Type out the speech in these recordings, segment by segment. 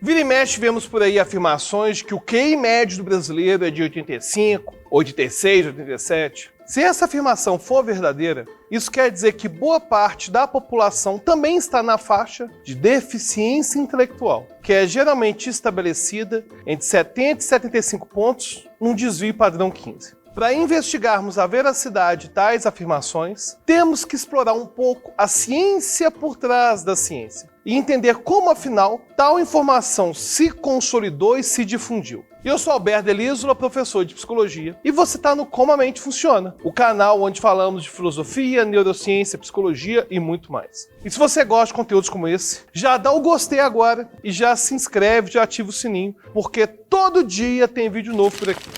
Vira e mexe, vemos por aí afirmações de que o QI médio do brasileiro é de 85, 86, 87. Se essa afirmação for verdadeira, isso quer dizer que boa parte da população também está na faixa de deficiência intelectual, que é geralmente estabelecida entre 70 e 75 pontos num desvio padrão 15. Para investigarmos a veracidade de tais afirmações, temos que explorar um pouco a ciência por trás da ciência e entender como, afinal, tal informação se consolidou e se difundiu. Eu sou Alberto Elízola, professor de psicologia, e você está no Como a Mente Funciona, o canal onde falamos de filosofia, neurociência, psicologia e muito mais. E se você gosta de conteúdos como esse, já dá o gostei agora e já se inscreve, já ativa o sininho, porque todo dia tem vídeo novo por aqui.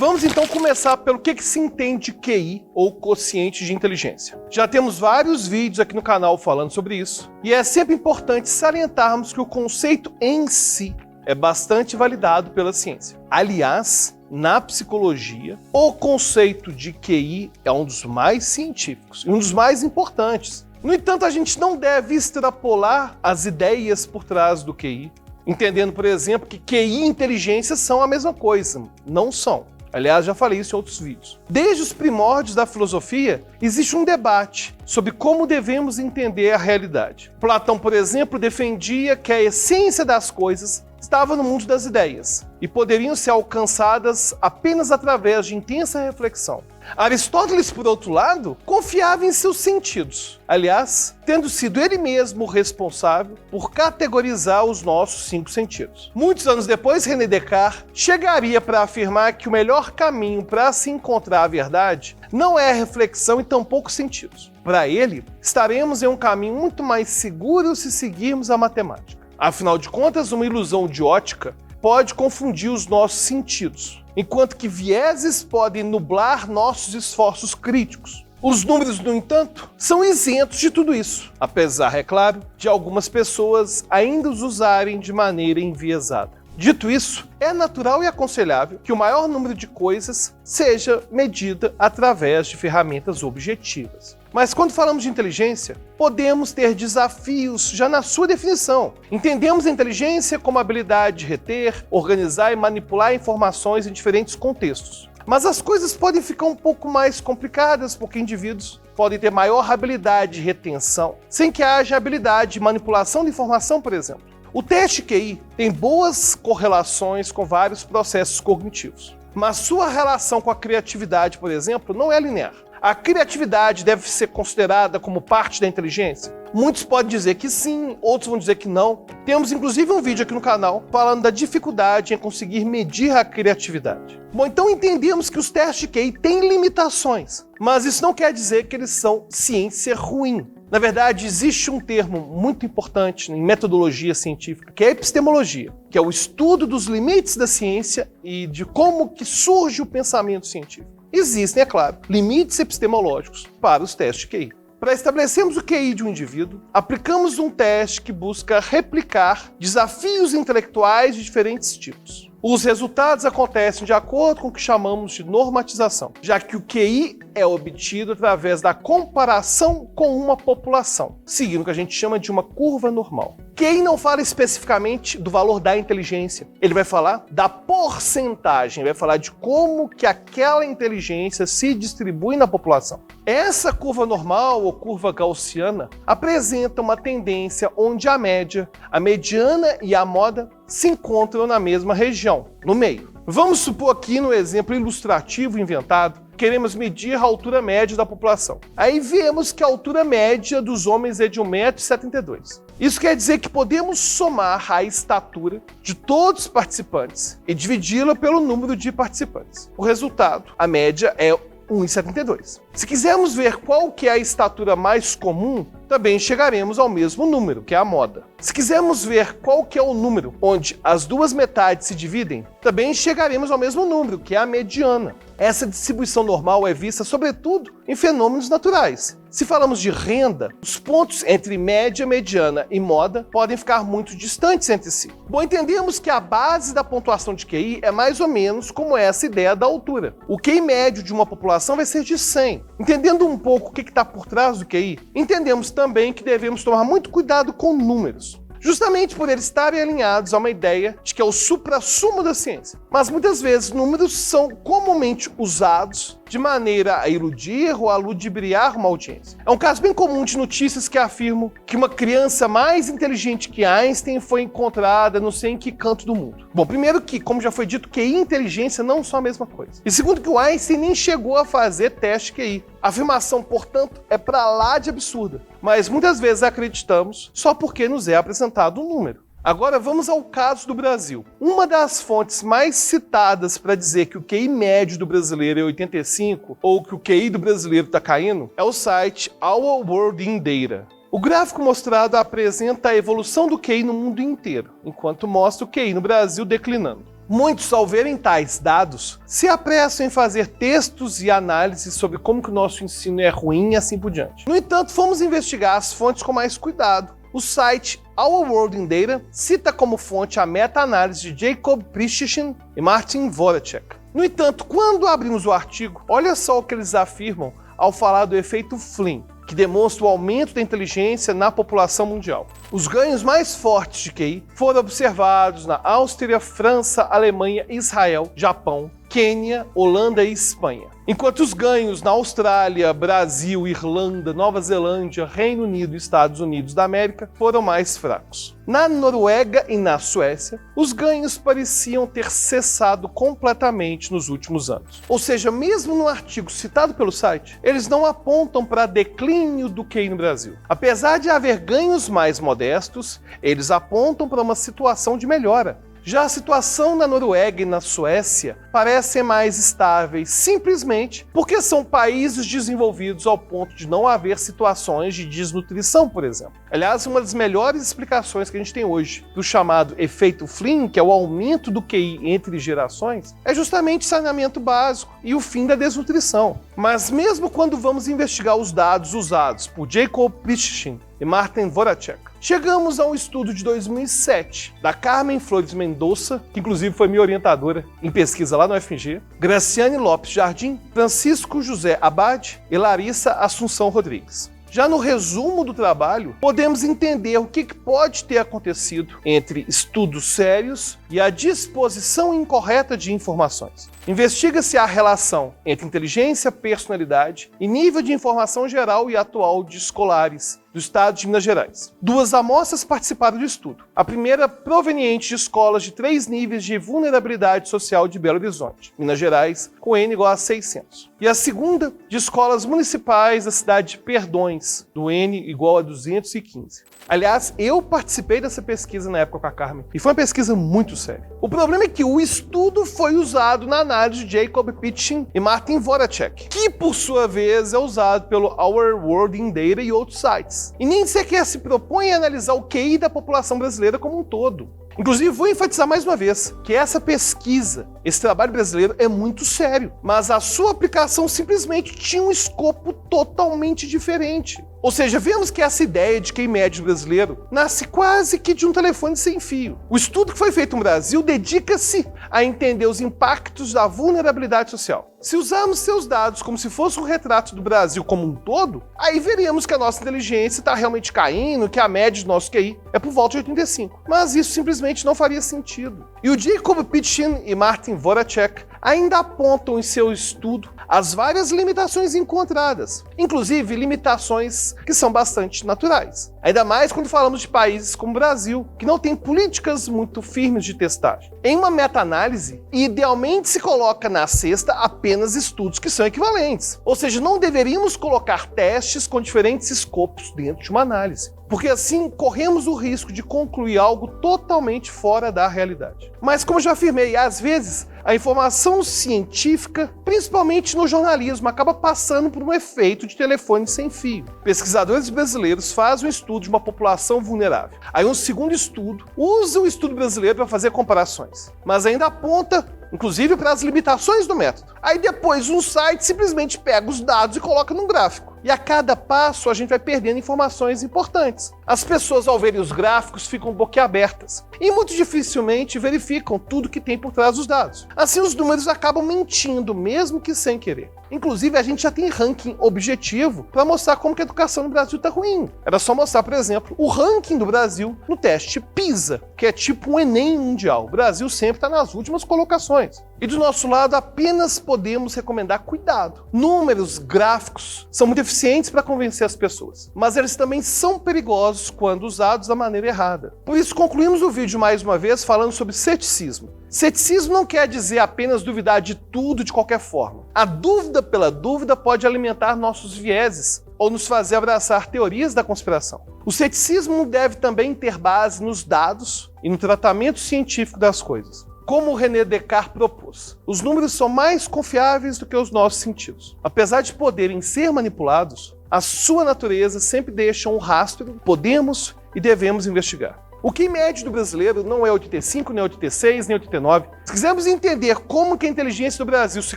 Vamos então começar pelo que se entende QI, ou quociente de inteligência. Já temos vários vídeos aqui no canal falando sobre isso, e é sempre importante salientarmos que o conceito em si é bastante validado pela ciência. Aliás, na psicologia, o conceito de QI é um dos mais científicos e um dos mais importantes. No entanto, a gente não deve extrapolar as ideias por trás do QI, entendendo, por exemplo, que QI e inteligência são a mesma coisa. Não são. Aliás, já falei isso em outros vídeos. Desde os primórdios da filosofia, existe um debate sobre como devemos entender a realidade. Platão, por exemplo, defendia que a essência das coisas estava no mundo das ideias e poderiam ser alcançadas apenas através de intensa reflexão. Aristóteles, por outro lado, confiava em seus sentidos, aliás, tendo sido ele mesmo o responsável por categorizar os nossos 5 sentidos. Muitos anos depois, René Descartes chegaria para afirmar que o melhor caminho para se encontrar a verdade não é a reflexão e tampouco sentidos. Para ele, estaremos em um caminho muito mais seguro se seguirmos a matemática. Afinal de contas, uma ilusão de ótica pode confundir os nossos sentidos, enquanto que vieses podem nublar nossos esforços críticos. Os números, no entanto, são isentos de tudo isso, apesar, é claro, de algumas pessoas ainda os usarem de maneira enviesada. Dito isso, é natural e aconselhável que o maior número de coisas seja medida através de ferramentas objetivas. Mas quando falamos de inteligência, podemos ter desafios já na sua definição. Entendemos a inteligência como a habilidade de reter, organizar e manipular informações em diferentes contextos. Mas as coisas podem ficar um pouco mais complicadas porque indivíduos podem ter maior habilidade de retenção, sem que haja habilidade de manipulação de informação, por exemplo. O teste QI tem boas correlações com vários processos cognitivos, mas sua relação com a criatividade, por exemplo, não é linear. A criatividade deve ser considerada como parte da inteligência? Muitos podem dizer que sim, outros vão dizer que não. Temos inclusive um vídeo aqui no canal falando da dificuldade em conseguir medir a criatividade. Bom, então entendemos que os testes de QI têm limitações, mas isso não quer dizer que eles são ciência ruim. Na verdade, existe um termo muito importante em metodologia científica, que é a epistemologia, que é o estudo dos limites da ciência e de como que surge o pensamento científico. Existem, é claro, limites epistemológicos para os testes de QI. Para estabelecermos o QI de um indivíduo, aplicamos um teste que busca replicar desafios intelectuais de diferentes tipos. Os resultados acontecem de acordo com o que chamamos de normatização, já que o QI é obtido através da comparação com uma população, seguindo o que a gente chama de uma curva normal. QI não fala especificamente do valor da inteligência, ele vai falar da porcentagem, vai falar de como que aquela inteligência se distribui na população. Essa curva normal ou curva gaussiana apresenta uma tendência onde a média, a mediana e a moda se encontram na mesma região, no meio. Vamos supor aqui no exemplo ilustrativo inventado, queremos medir a altura média da população. Aí vemos que a altura média dos homens é de 1,72 m. Isso quer dizer que podemos somar a estatura de todos os participantes e dividi-la pelo número de participantes. O resultado, a média é 1,72 m. Se quisermos ver qual que é a estatura mais comum, também chegaremos ao mesmo número, que é a moda. Se quisermos ver qual que é o número onde as duas metades se dividem, também chegaremos ao mesmo número, que é a mediana. Essa distribuição normal é vista, sobretudo, em fenômenos naturais. Se falamos de renda, os pontos entre média, mediana e moda podem ficar muito distantes entre si. Bom, entendemos que a base da pontuação de QI é mais ou menos como essa ideia da altura. O QI médio de uma população vai ser de 100. Entendendo um pouco o que está por trás do QI, entendemos também que devemos tomar muito cuidado com números, justamente por eles estarem alinhados a uma ideia de que é o suprassumo da ciência. Mas muitas vezes números são comumente usados de maneira a iludir ou a ludibriar uma audiência. É um caso bem comum de notícias que afirmam que uma criança mais inteligente que Einstein foi encontrada não sei em que canto do mundo. Bom, primeiro que, como já foi dito, QI e inteligência não são a mesma coisa. E segundo que o Einstein nem chegou a fazer teste QI. A afirmação, portanto, é pra lá de absurda. Mas muitas vezes acreditamos só porque nos é apresentado um número. Agora vamos ao caso do Brasil. Uma das fontes mais citadas para dizer que o QI médio do brasileiro é 85 ou que o QI do brasileiro está caindo é o site Our World in Data. O gráfico mostrado apresenta a evolução do QI no mundo inteiro, enquanto mostra o QI no Brasil declinando. Muitos, ao verem tais dados, se apressam em fazer textos e análises sobre como que o nosso ensino é ruim e assim por diante. No entanto, fomos investigar as fontes com mais cuidado. O site Our World in Data cita como fonte a meta-análise de Jacob Prischin e Martin Voracek. No entanto, quando abrimos o artigo, olha só o que eles afirmam ao falar do efeito Flynn, que demonstra o aumento da inteligência na população mundial. Os ganhos mais fortes de QI foram observados na Áustria, França, Alemanha, Israel, Japão, Quênia, Holanda e Espanha. Enquanto os ganhos na Austrália, Brasil, Irlanda, Nova Zelândia, Reino Unido e Estados Unidos da América foram mais fracos. Na Noruega e na Suécia, os ganhos pareciam ter cessado completamente nos últimos anos. Ou seja, mesmo no artigo citado pelo site, eles não apontam para declínio do QI no Brasil. Apesar de haver ganhos mais modestos, eles apontam para uma situação de melhora. Já a situação na Noruega e na Suécia parecem mais estáveis, simplesmente porque são países desenvolvidos ao ponto de não haver situações de desnutrição, por exemplo. Aliás, uma das melhores explicações que a gente tem hoje do chamado efeito Flynn, que é o aumento do QI entre gerações, é justamente saneamento básico e o fim da desnutrição. Mas mesmo quando vamos investigar os dados usados por Jacob Prischin e Martin Voracek, chegamos a um estudo de 2007 da Carmen Flores Mendonça, que inclusive foi minha orientadora em pesquisa lá no UFMG, Graciane Lopes Jardim, Francisco José Abad e Larissa Assunção Rodrigues. Já no resumo do trabalho, podemos entender o que pode ter acontecido entre estudos sérios e a disposição incorreta de informações. Investiga-se a relação entre inteligência, personalidade e nível de informação geral e atual de escolares do estado de Minas Gerais. 2 amostras participaram do estudo. A primeira proveniente de escolas de 3 níveis de vulnerabilidade social de Belo Horizonte, Minas Gerais, com N igual a 600. E a segunda de escolas municipais da cidade de Perdões, do N igual a 215. Aliás, eu participei dessa pesquisa na época com a Carmen, e foi uma pesquisa muito séria. O problema é que o estudo foi usado na análise de Jacob Prischin e Martin Voracek, que por sua vez é usado pelo Our World in Data e outros sites. E nem sequer se propõe a analisar o QI da população brasileira como um todo. Inclusive, vou enfatizar mais uma vez que essa pesquisa, esse trabalho brasileiro é muito sério, mas a sua aplicação simplesmente tinha um escopo totalmente diferente. Ou seja, vemos que essa ideia de QI médio brasileiro nasce quase que de um telefone sem fio. O estudo que foi feito no Brasil dedica-se a entender os impactos da vulnerabilidade social. Se usarmos seus dados como se fosse um retrato do Brasil como um todo, aí veremos que a nossa inteligência está realmente caindo, que a média do nosso QI é por volta de 85. Mas isso simplesmente não faria sentido. E o Jacob Prischin e Martin Voracek ainda apontam em seu estudo as várias limitações encontradas, inclusive limitações que são bastante naturais. Ainda mais quando falamos de países como o Brasil, que não tem políticas muito firmes de testagem. Em uma meta-análise, idealmente se coloca na cesta apenas estudos que são equivalentes. Ou seja, não deveríamos colocar testes com diferentes escopos dentro de uma análise, porque assim corremos o risco de concluir algo totalmente fora da realidade. Mas como já afirmei, às vezes a informação científica, principalmente no jornalismo, acaba passando por um efeito de telefone sem fio. Pesquisadores brasileiros fazem um estudo de uma população vulnerável. Aí um segundo estudo usa o estudo brasileiro para fazer comparações, mas ainda aponta inclusive para as limitações do método. Aí depois um site simplesmente pega os dados e coloca num gráfico. E a cada passo a gente vai perdendo informações importantes. As pessoas, ao verem os gráficos, ficam boquiabertas e muito dificilmente verificam tudo que tem por trás dos dados. Assim, os números acabam mentindo, mesmo que sem querer. Inclusive, a gente já tem ranking objetivo para mostrar como que a educação no Brasil está ruim. Era só mostrar, por exemplo, o ranking do Brasil no teste PISA, que é tipo um Enem mundial. O Brasil sempre está nas últimas colocações. E do nosso lado, apenas podemos recomendar cuidado. Números, gráficos, são muito eficientes para convencer as pessoas, mas eles também são perigosos quando usados da maneira errada. Por isso, concluímos o vídeo mais uma vez falando sobre ceticismo. Ceticismo não quer dizer apenas duvidar de tudo de qualquer forma. A dúvida pela dúvida pode alimentar nossos vieses ou nos fazer abraçar teorias da conspiração. O ceticismo deve também ter base nos dados e no tratamento científico das coisas. Como René Descartes propôs, os números são mais confiáveis do que os nossos sentidos. Apesar de poderem ser manipulados, a sua natureza sempre deixa um rastro, podemos e devemos investigar. O QI médio do brasileiro não é 85, nem 86, nem 89. Se quisermos entender como que a inteligência do Brasil se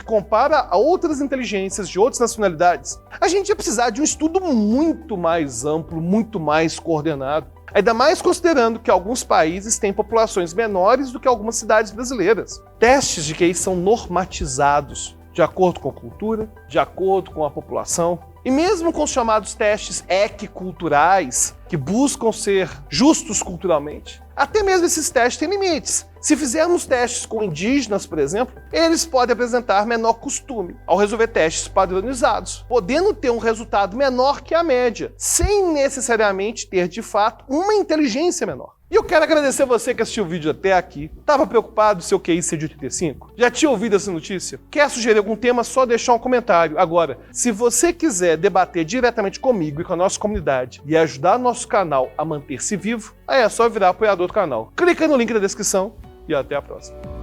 compara a outras inteligências de outras nacionalidades, a gente ia precisar de um estudo muito mais amplo, muito mais coordenado. Ainda mais considerando que alguns países têm populações menores do que algumas cidades brasileiras. Testes de QI são normatizados, de acordo com a cultura, de acordo com a população. E mesmo com os chamados testes equiculturais, que buscam ser justos culturalmente, até mesmo esses testes têm limites. Se fizermos testes com indígenas, por exemplo, eles podem apresentar menor costume ao resolver testes padronizados, podendo ter um resultado menor que a média, sem necessariamente ter, de fato, uma inteligência menor. E eu quero agradecer você que assistiu o vídeo até aqui. Estava preocupado se seu QI ser de 85? Já tinha ouvido essa notícia? Quer sugerir algum tema? Só deixar um comentário. Agora, se você quiser debater diretamente comigo e com a nossa comunidade e ajudar nosso canal a manter-se vivo, aí é só virar apoiador do canal. Clica no link da descrição e até a próxima.